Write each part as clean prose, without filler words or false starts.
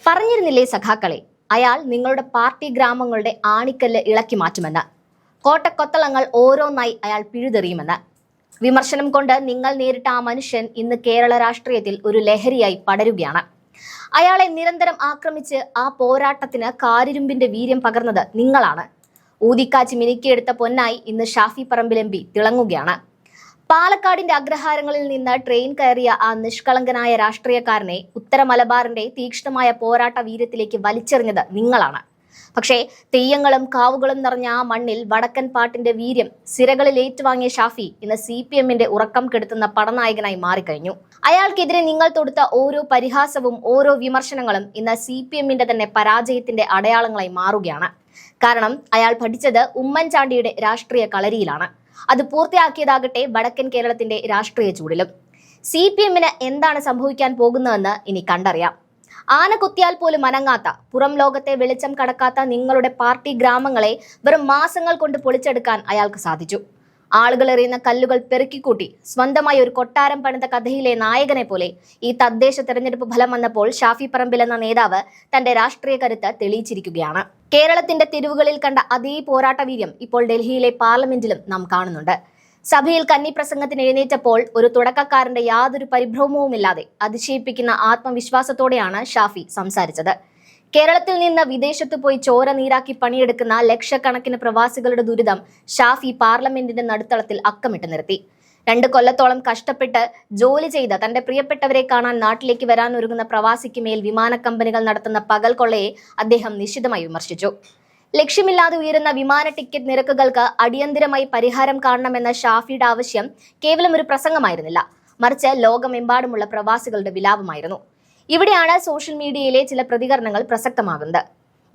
പറഞ്ഞിരുന്നില്ലേ സഖാക്കളെ, അയാൾ നിങ്ങളുടെ പാർട്ടി ഗ്രാമങ്ങളുടെ ആണിക്കല്ല് ഇളക്കി മാറ്റുമെന്ന്. കോട്ടക്കൊത്തളങ്ങൾ ഓരോന്നായി അയാൾ പിഴുതെറിയുമെന്ന്. വിമർശനം കൊണ്ട് നിങ്ങൾ നേരിട്ട ആ മനുഷ്യൻ ഇന്ന് കേരള രാഷ്ട്രീയത്തിൽ ഒരു ലഹരിയായി പടരുകയാണ്. അയാളെ നിരന്തരം ആക്രമിച്ച് ആ പോരാട്ടത്തിന് കാരിരുമ്പിന്റെ വീര്യം പകർന്നത് നിങ്ങളാണ്. ഊതിക്കാച്ചി മിനുക്കിയെടുത്ത പൊന്നായി ഇന്ന് ഷാഫി പറമ്പിൽ എം പി തിളങ്ങുകയാണ്. പാലക്കാടിന്റെ അഗ്രഹാരങ്ങളിൽ നിന്ന് ട്രെയിൻ കയറിയ ആ നിഷ്കളങ്കനായ രാഷ്ട്രീയക്കാരനെ ഉത്തര മലബാറിന്റെ തീക്ഷ്ണമായ പോരാട്ട വീര്യത്തിലേക്ക് വലിച്ചെറിഞ്ഞത് നിങ്ങളാണ്. പക്ഷേ തെയ്യങ്ങളും കാവുകളും നിറഞ്ഞ ആ മണ്ണിൽ വടക്കൻ പാട്ടിന്റെ വീര്യം സിരകളിൽ ഏറ്റുവാങ്ങിയ ഷാഫി ഇന്ന് CPM-ന്റെ ഉറക്കം കെടുത്തുന്ന പടനായകനായി മാറിക്കഴിഞ്ഞു. അയാൾക്കെതിരെ നിങ്ങൾ തൊടുത്ത ഓരോ പരിഹാസവും ഓരോ വിമർശനങ്ങളും ഇന്ന് CPM-ന്റെ തന്നെ പരാജയത്തിന്റെ അടയാളങ്ങളായി മാറുകയാണ്. കാരണം അയാൾ പഠിച്ചത് ഉമ്മൻചാണ്ടിയുടെ രാഷ്ട്രീയ കളരിയിലാണ്. അത് പൂർത്തിയാക്കിയതാകട്ടെ വടക്കൻ കേരളത്തിന്റെ രാഷ്ട്രീയ ചൂടിലും. CPM-ന് എന്താണ് സംഭവിക്കാൻ പോകുന്നതെന്ന് ഇനി കണ്ടറിയാം. ആന കുത്തിയാൽ പോലും അനങ്ങാത്ത, പുറം ലോകത്തെ വെളിച്ചം കടക്കാത്ത നിങ്ങളുടെ പാർട്ടി ഗ്രാമങ്ങളെ വെറും മാസങ്ങൾ കൊണ്ട് പൊളിച്ചെടുക്കാൻ അയാൾക്ക് സാധിച്ചു. ആളുകൾ എറിയുന്ന കല്ലുകൾ പെറുക്കിക്കൂട്ടി സ്വന്തമായി ഒരു കൊട്ടാരം പണിത കഥയിലെ നായകനെ പോലെ ഈ തദ്ദേശ തെരഞ്ഞെടുപ്പ് ഫലം വന്നപ്പോൾ ഷാഫി പറമ്പിൽ എന്ന നേതാവ് തന്റെ രാഷ്ട്രീയ കരുത്ത് തെളിയിച്ചിരിക്കുകയാണ്. കേരളത്തിന്റെ തെരുവുകളിൽ കണ്ട അതേ പോരാട്ട വീര്യം ഇപ്പോൾ ഡൽഹിയിലെ പാർലമെന്റിലും നാം കാണുന്നുണ്ട്. സഭയിൽ കന്നി പ്രസംഗത്തിന് എഴുന്നേറ്റപ്പോൾ ഒരു തുടക്കക്കാരന്റെ യാതൊരു പരിഭ്രമവുമില്ലാതെ അതിശയിപ്പിക്കുന്ന ആത്മവിശ്വാസത്തോടെയാണ് ഷാഫി സംസാരിച്ചത്. കേരളത്തിൽ നിന്ന് വിദേശത്ത് പോയി ചോര നീരാക്കി പണിയെടുക്കുന്ന ലക്ഷക്കണക്കിന് പ്രവാസികളുടെ ദുരിതം ഷാഫി പാർലമെന്റിന്റെ നടുത്തളത്തിൽ അക്കമിട്ട് നിർത്തി. 2 കൊല്ലത്തോളം കഷ്ടപ്പെട്ട് ജോലി ചെയ്ത് തന്റെ പ്രിയപ്പെട്ടവരെ കാണാൻ നാട്ടിലേക്ക് വരാൻ ഒരുങ്ങുന്ന പ്രവാസിക്ക് മേൽ വിമാന കമ്പനികൾ നടത്തുന്ന പകൽ കൊള്ളയെ അദ്ദേഹം നിശിതമായി വിമർശിച്ചു. ലക്ഷ്യമില്ലാതെ ഉയരുന്ന വിമാന ടിക്കറ്റ് നിരക്കുകൾക്ക് അടിയന്തിരമായി പരിഹാരം കാണണമെന്ന ഷാഫിയുടെ ആവശ്യം കേവലം ഒരു പ്രസംഗമായിരുന്നില്ല, മറിച്ച് ലോകമെമ്പാടുമുള്ള പ്രവാസികളുടെ വിലാപമായിരുന്നു. ഇവിടെയാണ് സോഷ്യൽ മീഡിയയിലെ ചില പ്രതികരണങ്ങൾ പ്രസക്തമാകുന്നത്.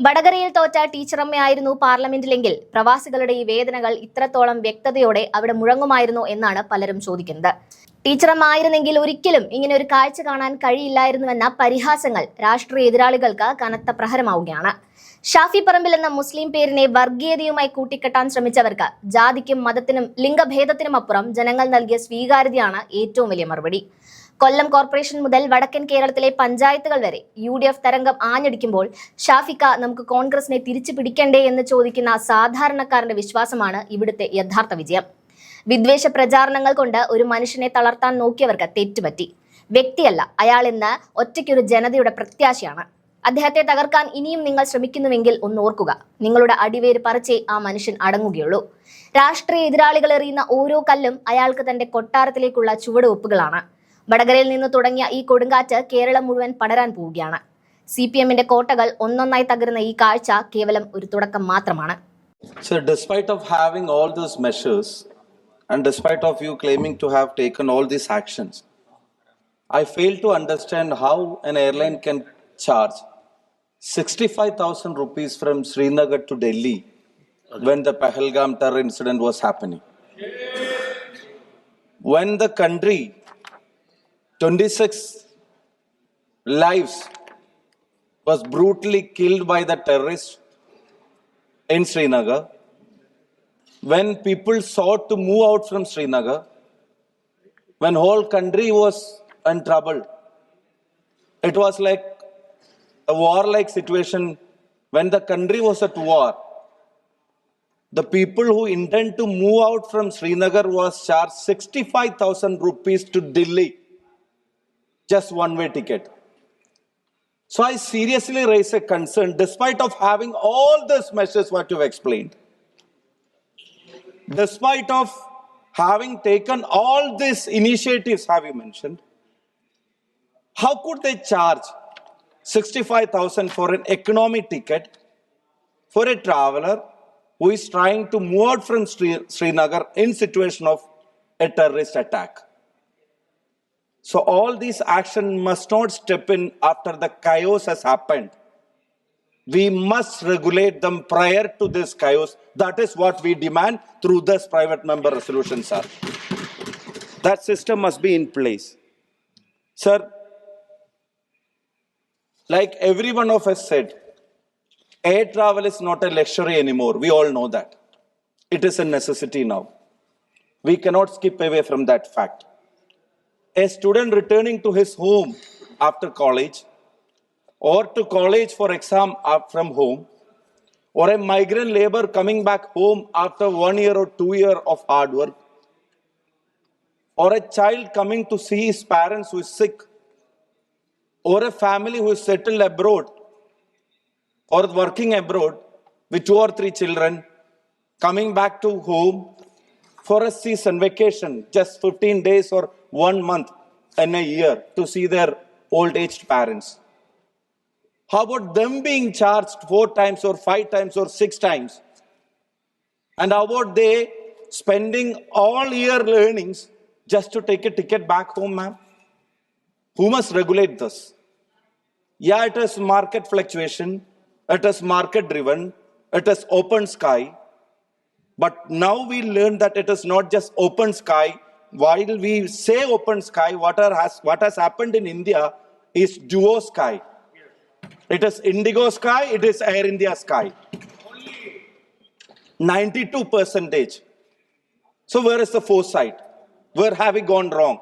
വടകരയിൽ തോറ്റ ടീച്ചറമ്മയായിരുന്നു പാർലമെന്റിലെങ്കിൽ പ്രവാസികളുടെ ഈ വേദനകൾ ഇത്രത്തോളം വ്യക്തതയോടെ അവിടെ മുഴങ്ങുമായിരുന്നു എന്നാണ് പലരും ചോദിക്കുന്നത്. ടീച്ചറമ്മ ആയിരുന്നെങ്കിൽ ഒരിക്കലും ഇങ്ങനെ ഒരു കാഴ്ച കാണാൻ കഴിയില്ലായിരുന്നുവെന്ന പരിഹാസങ്ങൾ രാഷ്ട്രീയ എതിരാളികൾക്ക് കനത്ത പ്രഹരമാവുകയാണ്. ഷാഫി പറമ്പിൽ എന്ന മുസ്ലിം പേരിനെ വർഗീയതയുമായി കൂട്ടിക്കെട്ടാൻ ശ്രമിച്ചവർക്ക് ജാതിക്കും മതത്തിനും ലിംഗഭേദത്തിനും അപ്പുറം ജനങ്ങൾ നൽകിയ സ്വീകാര്യതയാണ് ഏറ്റവും വലിയ മറുപടി. കൊല്ലം കോർപ്പറേഷൻ മുതൽ വടക്കൻ കേരളത്തിലെ പഞ്ചായത്തുകൾ വരെ UDF തരംഗം ആഞ്ഞടിക്കുമ്പോൾ ഷാഫിക്ക നമുക്ക് കോൺഗ്രസിനെ തിരിച്ചു പിടിക്കണ്ടേ എന്ന് ചോദിക്കുന്ന സാധാരണക്കാരന്റെ വിശ്വാസമാണ് ഇവിടുത്തെ യഥാർത്ഥ വിജയം. വിദ്വേഷ പ്രചാരണങ്ങൾ കൊണ്ട് ഒരു മനുഷ്യനെ തളർത്താൻ നോക്കിയവർക്ക് തെറ്റുപറ്റി. വ്യക്തിയല്ല, അയാൾ ഇന്ന് ഒറ്റയ്ക്കൊരു ജനതയുടെ പ്രത്യാശയാണ്. അദ്ദേഹത്തെ തകർക്കാൻ ഇനിയും നിങ്ങൾ ശ്രമിക്കുന്നുവെങ്കിൽ ഒന്ന് ഓർക്കുക, നിങ്ങളുടെ അടിവേര് പറിച്ചേ ആ മനുഷ്യൻ അടങ്ങുകയുള്ളൂ. രാഷ്ട്രീയ എതിരാളികൾ എറിയുന്ന ഓരോ കല്ലും അയാൾക്ക് തന്റെ കൊട്ടാരത്തിലേക്കുള്ള ചുവടുവെപ്പുകളാണ്. വടകരയിൽ നിന്ന് തുടങ്ങിയ ഈ കൊടുങ്കാറ്റ് കേരളം മുഴുവൻ പടരാൻ പോവുകയാണ്. CPM-ന്റെ കോട്ടകൾ ഒന്നൊന്നായി തകരുന്ന ഈ കാഴ്ച കേവലം ഒരു തുടക്കം മാത്രമാണ്. So despite of having all those measures and despite of you claiming to have taken all these actions, I fail to understand how an airline can charge 65,000 rupees from Srinagar to Delhi when the Pahalgam terror incident was happening. When the country, 26 lives was brutally killed by the terrorists in Srinagar, when people sought to move out from Srinagar, when whole country was in trouble, it was like a war-like situation. When the country was at war, the people who intend to move out from Srinagar was charged 65,000 rupees to Delhi, just one-way ticket. So I seriously raise a concern, despite of having all these measures what you've explained, despite of having taken all these initiatives have you mentioned, how could they charge 65,000 for an economy ticket for a traveler who is trying to move out from Srinagar in situation of a terrorist attack? So all these action must not step in after the chaos has happened. We must regulate them prior to this chaos. That is what we demand through this private member resolution, sir. That system must be in place. Sir, like every one of us said, air travel is not a luxury anymore. We all know that. It is a necessity now. We cannot skip away from that fact. A student returning to his home after college or to college for exam from home, or a migrant labor coming back home after 1 year or 2 years of hard work, or a child coming to see his parents who is sick, or a family who is settled abroad or working abroad with 2 or 3 children coming back to home for a season vacation, just 15 days or 1 month in a year to see their old aged parents. How about them being charged 4 times or 5 times or 6 times? And how about they spending all year earnings just to take a ticket back home, ma'am? Who must regulate this? Yeah, it is market fluctuation, it is market driven, it is open sky. But now we learn that it is not just open sky. While we say open sky, what has happened in India is duo sky. It is Indigo sky, it is Air India sky. 92%. So where is the foresight? Where have we gone wrong?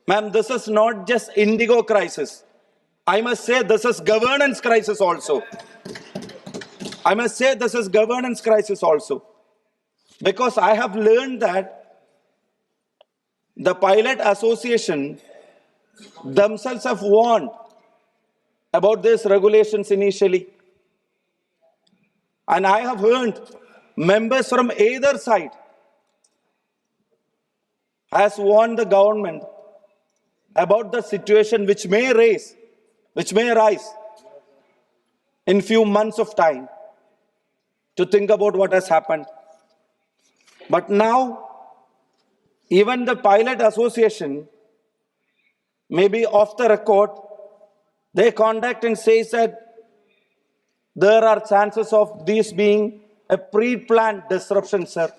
Ma'am, this is not just Indigo crisis. I must say this is governance crisis also. I must say this is governance crisis also. Because I have learned that the pilot association themselves have warned about these regulations initially. And I have heard members from either side has warned the government about the situation which may arise in few months of time to think about what has happened. But now, even the pilot association, maybe off the record, they contact and say that there are chances of this being a pre-planned disruption, sir.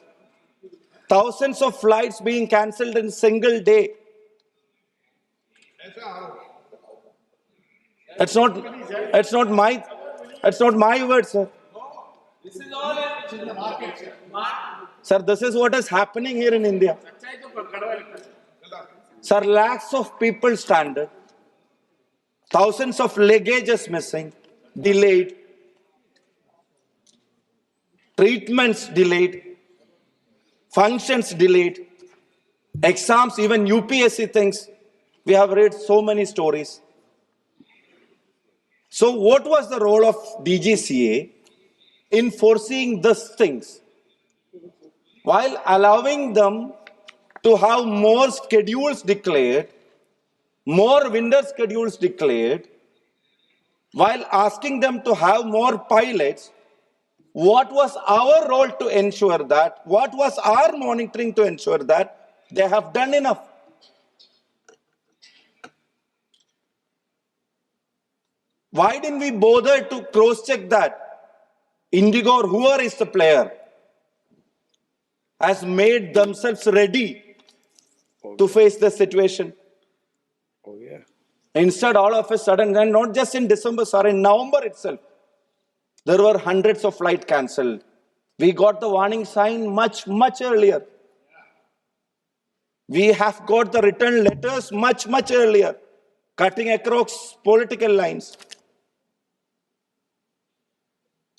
Thousands of flights being cancelled in a single day. It's not my word, sir. This is all in the market. Sir, this is what is happening here in India. Sir, lakhs of people stranded, thousands of luggages missing, delayed, treatments delayed, functions delayed, exams, even UPSC things. We have read so many stories. So what was the role of DGCA in foreseeing these things, while allowing them to have more schedules declared, more winter schedules declared, while asking them to have more pilots? What was our role to ensure that? What was our monitoring to ensure that they have done enough? Why didn't we bother to cross-check that Indigo or whoever is the player has made themselves ready to face the situation? Oh, yeah. Instead, all of a sudden, and not just in December, sir, in November itself, there were hundreds of flights cancelled. We got the warning sign much earlier. We have got the written letters much earlier, cutting across political lines.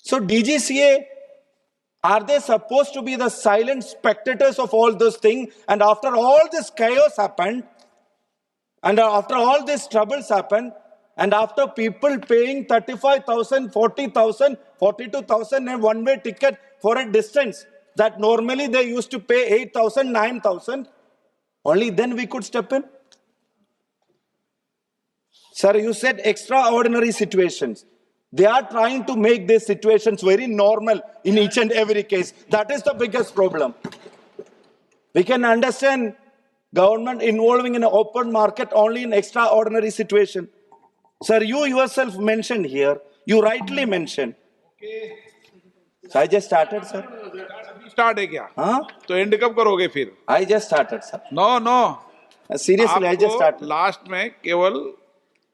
So DGCA, are they supposed to be the silent spectators of all those things? And after all this chaos happened, and after all these troubles happened, and after people paying 35,000, 40,000, 42,000 a one-way ticket for a distance that normally they used to pay 8,000, 9,000, only then we could step in. Sir, you said extraordinary situations. They are trying to make these situations very normal in each and every case. That is the biggest problem. We can understand government involving in an open market only in extraordinary situation. Sir, you yourself mentioned here, you rightly mentioned. Okay. So I just started, sir. Start है क्या? Huh? तो and कब करोगे फिर? I just started, sir. No Seriously, I just started. Last में केवल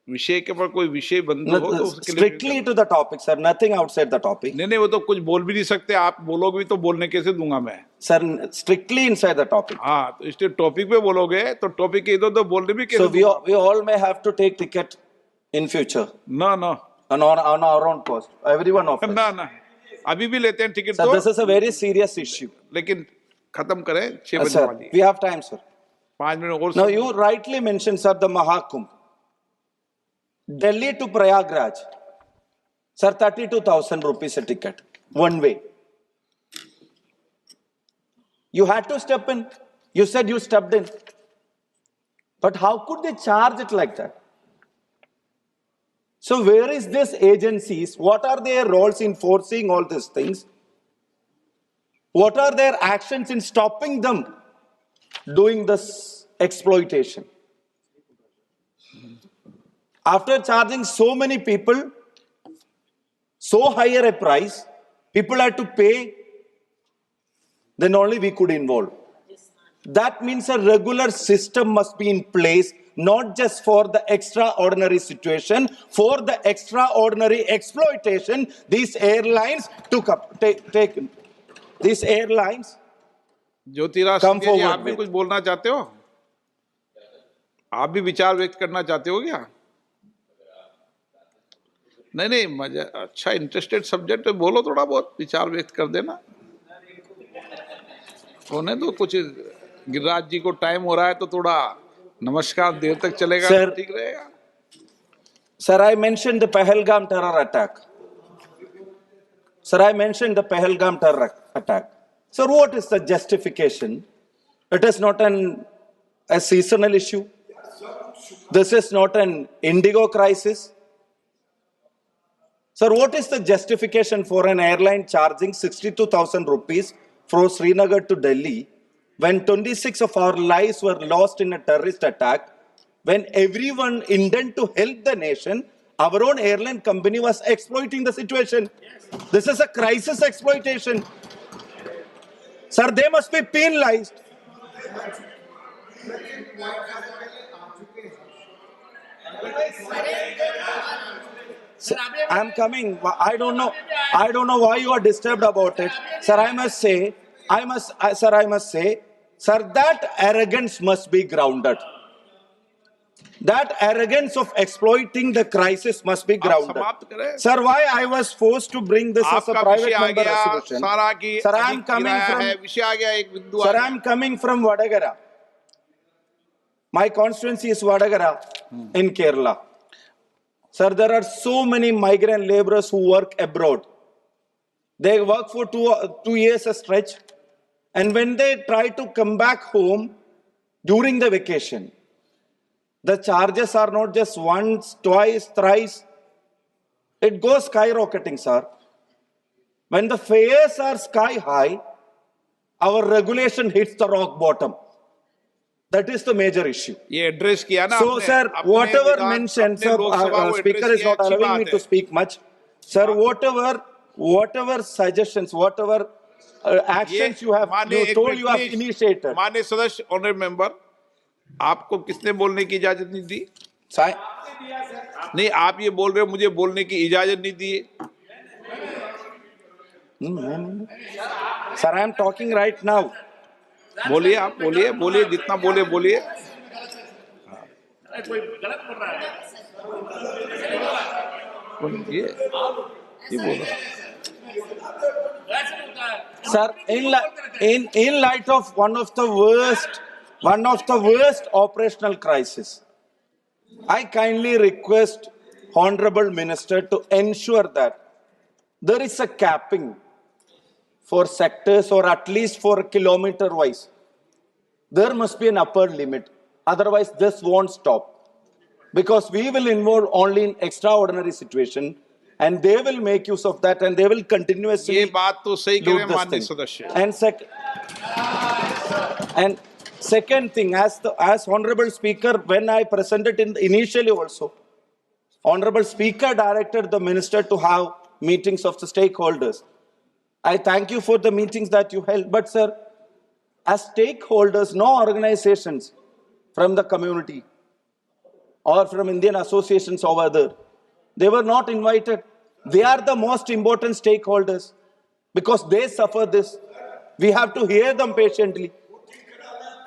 विषय के ऊपर कोई विषय बंद हो तो उसके लिए Strictly to the topic, sir. Nothing outside the topic. नहीं वो तो कुछ बोल भी नहीं सकते, आप बोलोगे भी तो बोलने कैसे दूंगा मैं? Sir, strictly inside the topic. हाँ, तो इसलिए टॉपिक पे बोलोगे तो टॉपिक के इधर तो बोलने भी कैसे? So we all may have to take ticket in future No. on our own cost. Everyone offers. ना अभी भी लेते हैं टिकट Sir, तो, this is a very serious issue. लेकिन खत्म करें 6 बजे Sir, वाली we have time, sir. 5 minute और Now, you rightly mentioned, sir, the Mahakumbh. Delhi to Prayagraj. Sir, 32,000 rupees a ticket. One way. You had to step in. You said you stepped in. But how could they charge it like that? So where is this agencies? What are their roles in enforcing all these things? What are their actions in stopping them doing this exploitation? After charging so many people so higher a price, people had to pay, then only we could involve. That means a regular system must be in place, not just for the extraordinary situation, for the extraordinary exploitation these airlines took up. These airlines Jyotiraditya come Scindia ji, आप forward भी with. कुछ बोलना चाहते हो? आप भी विचार व्यक्त करना चाहते हो क्या? नहीं मजा, अच्छा इंटरेस्टेड सब्जेक्ट है, बोलो, थोड़ा बहुत विचार व्यक्त कर देना। होने दो, कुछ गिरिराज जी को टाइम हो रहा है तो थोड़ा नमस्कार देर तक चलेगा तो ठीक रहेगा। Sir, I mentioned the Pahalgam terror attack. Sir, what is the justification? It is not a seasonal issue. This is not an indigo crisis. Sir, what is the justification for an airline charging 62,000 rupees from Srinagar to Delhi when 26 of our lives were lost in a terrorist attack, when everyone intended to help the nation, our own airline company was exploiting the situation. This is a crisis exploitation. Sir, they must be penalized. Sir, I'm coming. I don't know why you are disturbed about it. Sir, I must say, sir, that arrogance must be grounded. That arrogance of exploiting the crisis must be grounded. Sir, why I was forced to bring this as a private member resolution? Sir, I'm coming from Vadagara. My constituency is Vadagara in Kerala. Sir, there are so many migrant laborers who work abroad. They work for 2 years a stretch. And when they try to come back home during the vacation, the charges are not just once, twice, thrice. It goes skyrocketing, sir. When the fares are sky high, our regulation hits the rock bottom. That is the major issue. ये address किया ना So, sir, whatever mentioned, sir, speaker is not allowing me to speak much. Sir, whatever suggestions, whatever actions you have, you told you have initiated. माननीय सदस्य, honourable member, आपको किसने बोलने की इजाजत नहीं दी? नहीं, आप ये बोल रहे हो मुझे बोलने की इजाजत नहीं दी। Sir, I am talking right now. बोलिए, आप बोलिए, जितना बोलिए। ये बोल रहा। Sir, in light of one of the worst operational crisis, I kindly request Honorable Minister to ensure that there is a capping for sectors, or at least for kilometer wise. There must be an upper limit. Otherwise, this won't stop. Because we will involve only in extraordinary situation, and they will make use of that, and they will continuously ये बात तो सही कह रहे हैं माननीय सदस्य। And second thing, as Honorable Speaker, when I presented initially also, Honorable Speaker directed the Minister to have meetings of the stakeholders. I thank you for the meetings that you held. But, sir, as stakeholders, no organizations from the community or from Indian associations over there, they were not invited. They are the most important stakeholders because they suffer this. We have to hear them patiently.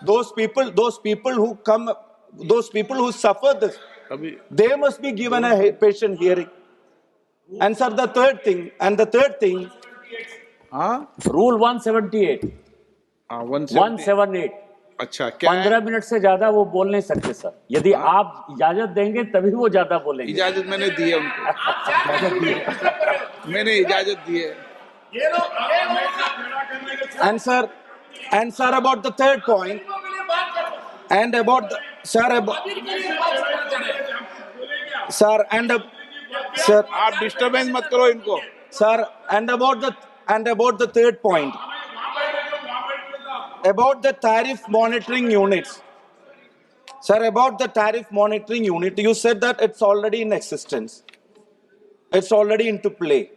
Those people who suffer this, अभी They must be given a patient hearing. And sir, the third thing, हाँ rule 178 हाँ 170 178 अच्छा क्या है? 15 minute से ज्यादा वो बोल नहीं सकते सर। यदि हाँ? आप इजाजत देंगे तभी वो ज्यादा बोलेंगे। इजाजत मैंने दी है उनको मैंने इजाजत दी है। and sir about the third point, and about the, sir, about, sir, and sir, आप डिस्टरबेंस मत करो इनको। sir, and about the third point, about the tariff monitoring units. Sir, about the tariff monitoring unit, you said that it's already in existence. It's already into play.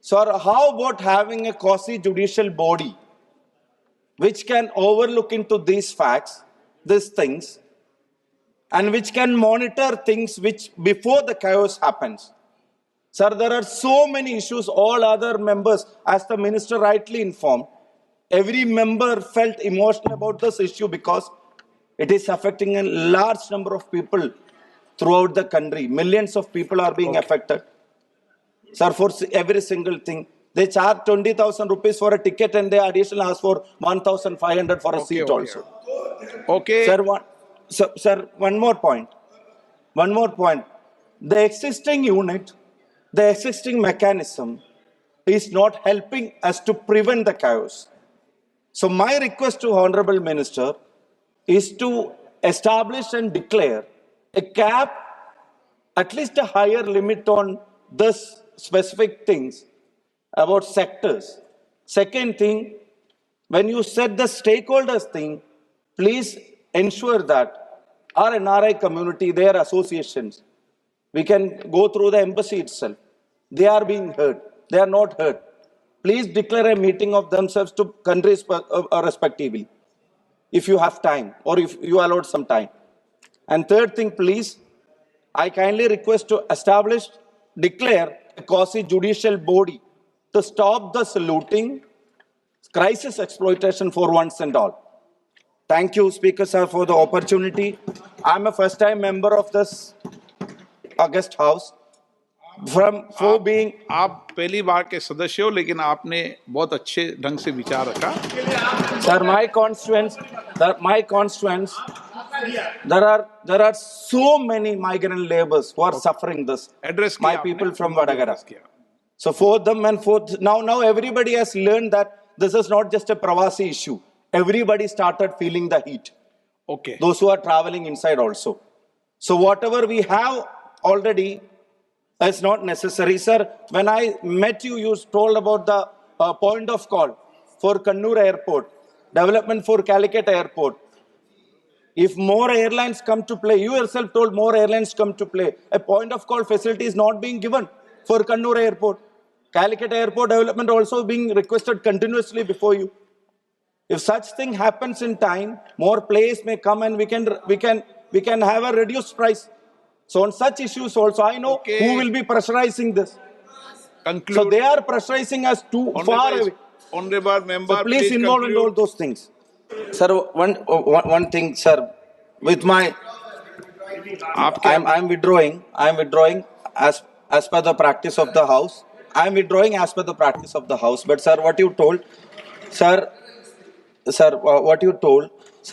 Sir, how about having a quasi-judicial body which can overlook into these facts, these things, and which can monitor things which before the chaos happens? Sir, there are so many issues, all other members, as the minister rightly informed, every member felt emotional about this issue because it is affecting a large number of people throughout the country. Millions of people are being affected. Sir, for every single thing, they charge 20,000 rupees for a ticket and they additionally ask for 1,500 for a seat also. Okay. Sir, one more point. The existing unit, the existing mechanism is not helping us to prevent the chaos. So my request to Honorable Minister is to establish and declare a cap, at least a higher limit on this specific things about sectors. Second thing, when you said the stakeholders thing, please ensure that our NRI community, their associations, we can go through the embassy itself. They are being heard. They are not heard. Please declare a meeting of themselves to countries respectively, if you have time or if you allowed some time. And third thing, please, I kindly request to declare a quasi-judicial body to stop this looting, crisis exploitation for once and all. Thank you, Speaker Sir, for the opportunity. I'm a first-time member of this August House. आप पहली बार के सदस्य हो, लेकिन आपने बहुत अच्छे ढंग से विचार रखा। Sir, my constituents, there are so many migrant laborers who are suffering this. Address my किया people आपने, from उनको Vadagara. address किया। So for them and for now everybody has learned that this is not just a Pravasi issue. Everybody started feeling the heat. Okay. Those who are traveling inside also. So whatever we have already is not necessary. Sir, when I met you, you told about the point of call for Kannur Airport, development for Calicut Airport. If more airlines come to play, you yourself told more airlines come to play, a point of call facility is not being given for Kannur Airport. Calicut Airport development also being requested continuously before you. If such thing happens in time, more players may come and we can have a reduced price. So on such issues also, I know who will be pressurizing this. Conclude. So they are pressurizing us too far away. Honorable member, So please involve in all those things. Sir, one thing, sir. With my, I'm withdrawing as per the practice of the House. I'm withdrawing as per the practice of the House. But sir, what you told, sir,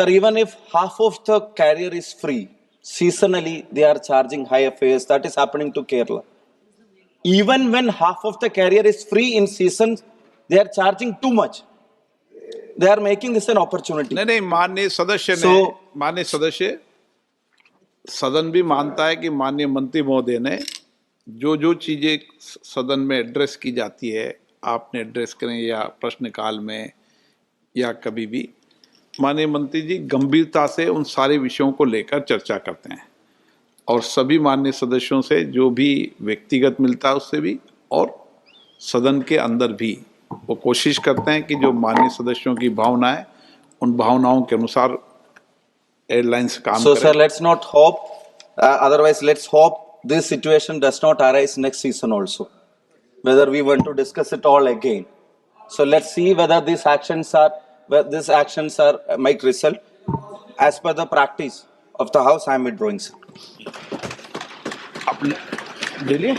even if half of the carrier is free, seasonally they are charging higher fares. That is happening to Kerala. Even when half of the carrier is free in season, they are charging too much. They are making this an opportunity. नहीं, माननीय सदस्य सदन भी मानता है कि माननीय मंत्री महोदय ने जो चीजें सदन में एड्रेस की जाती है, आपने एड्रेस करें या प्रश्नकाल में या कभी भी, माननीय मंत्री जी गंभीरता से उन सारे विषयों को लेकर चर्चा करते हैं और सभी माननीय सदस्यों से जो भी व्यक्तिगत मिलता है उससे भी और सदन के अंदर भी वो कोशिश करते हैं कि जो माननीय सदस्यों की भावनाएं उन भावनाओं के अनुसार एयरलाइंस काम करें। So sir, let's not hope. Otherwise, let's hope this situation does not arise next season also. Whether we want to discuss it all again. So let's see whether these actions might result as per the practice of the House. I am withdrawing, sir. आपने ले लिए